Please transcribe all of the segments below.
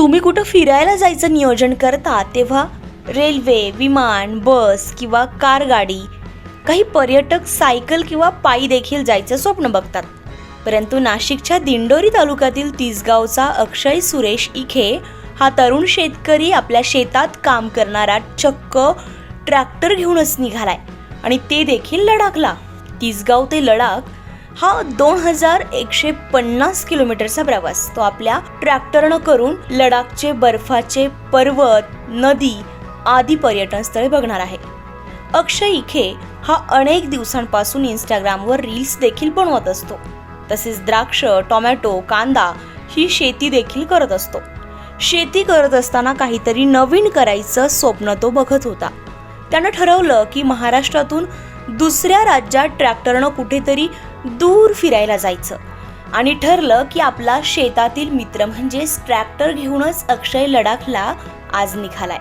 तुम्ही कुठं फिरायला जायचं नियोजन करता तेव्हा रेल्वे, विमान, बस किंवा कार गाडी, काही पर्यटक सायकल किंवा पायी देखील जायचं स्वप्न बघतात. परंतु नाशिकच्या दिंडोरी तालुक्यातील तिसगावचा अक्षय सुरेश इखे हा तरुण शेतकरी आपल्या शेतात काम करणारा चक्क ट्रॅक्टर घेऊनच निघालाय आणि ते देखील लडाखला. तिसगाव ते लडाख हा 2150 किलोमीटरचा प्रवास तो आपल्या ट्रॅक्टरनं करून लडाखचे बर्फाचे पर्वत, नदी आदी पर्यटन स्थळे बघणार आहे. अक्षय इखे हा अनेक दिवसांपासून इंस्टाग्रामवर रील्स देखील बनवत असतो. तसेच द्राक्ष, टोमॅटो, कांदा ही शेती देखील करत असतो. शेती करत असताना काहीतरी नवीन करायचं स्वप्न तो बघत होता. त्यानं ठरवलं की महाराष्ट्रातून दुसऱ्या राज्यात ट्रॅक्टरनं कुठेतरी दूर फिरायला जायचं आणि ठरलं की आपला शेतातील मित्र म्हणजेच ट्रॅक्टर घेऊनच अक्षय लडाखला आज निघालाय.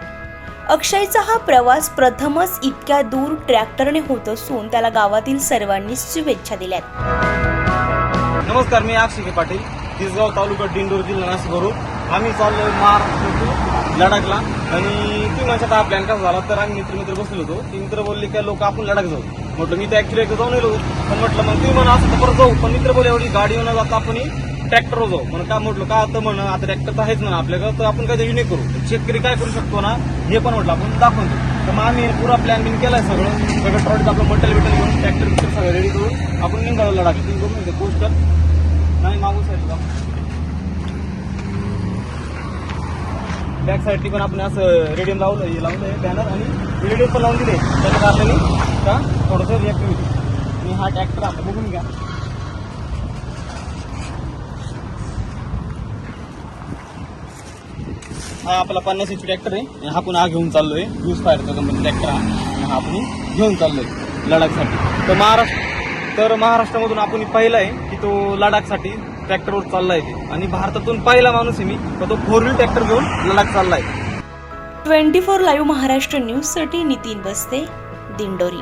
अक्षयचा हा प्रवास प्रथमच इतक्या दूर ट्रॅक्टरने होत असून त्याला गावातील सर्वांनी शुभेच्छा दिल्यात. नमस्कार, मी अक्षय पाटील, तिसगाव तालुका दिंडोरी जिल्हा नाशिकवरून. आम्ही चाललो महाराष्ट्र लडाखला आणि तुम्ही माझ्यात हा प्लॅन कसा झाला तर आम्ही मित्र बसलो होतो. ती मित्र बोलले की लोक आपण लडाख जाऊ. म्हटलं मी तर ऍक्च्युली एकदा जाऊन येलो, पण म्हटलं मग तुम्ही म्हणा असं तर परत जाऊ. पण मित्र बोले एवढी गाडी न जाता आपण ट्रॅक्टरवर जाऊ. म्हणून काय म्हटलं का आता म्हणा आता ट्रॅक्टर तर आहेच म्हणा आपल्याकडे, तर आपण काहीतरी युनिक करू. शेतकरी काय करू शकतो ना हे पण म्हटलं आपण दाखवून देऊ. तर मग आम्ही पुरा प्लॅन बिन केलाय सगळं ट्रॉलीत आपलं मटेरियल घेऊन ट्रॅक्टर सगळं रेडी करून आपण निघालो लडाख. तुम्ही बघून पोस्टर नाही मागू साईड का बॅक साईडनी पण आपण असं रेडियम लावलंय बॅनर आणि रेडियम पण लावून दिले. त्याच्या कारणाने का थोडंसं रिॲक्टिव्हिटी. आणि हा ट्रॅक्टर आता बघून घ्या. हा आपला 50 इंच ट्रॅक्टर आहे. हा पण हा घेऊन चाललोय यूज फायरचा कंपनी ट्रॅक्टर हा आपण घेऊन चाललोय लडाखसाठी. तर महाराष्ट्रामधून आपण पाहिलं आहे की तो लडाखसाठी ट्रॅक्टरवर चाललाय ते. आणि भारतातून पहिला माणूस आहे मी तो 4 व्हील ट्रॅक्टर घेऊन लडाख चाललाय. 24 लाईव्ह महाराष्ट्र न्यूज साठी नितीन बस्ते, दिंडोरी.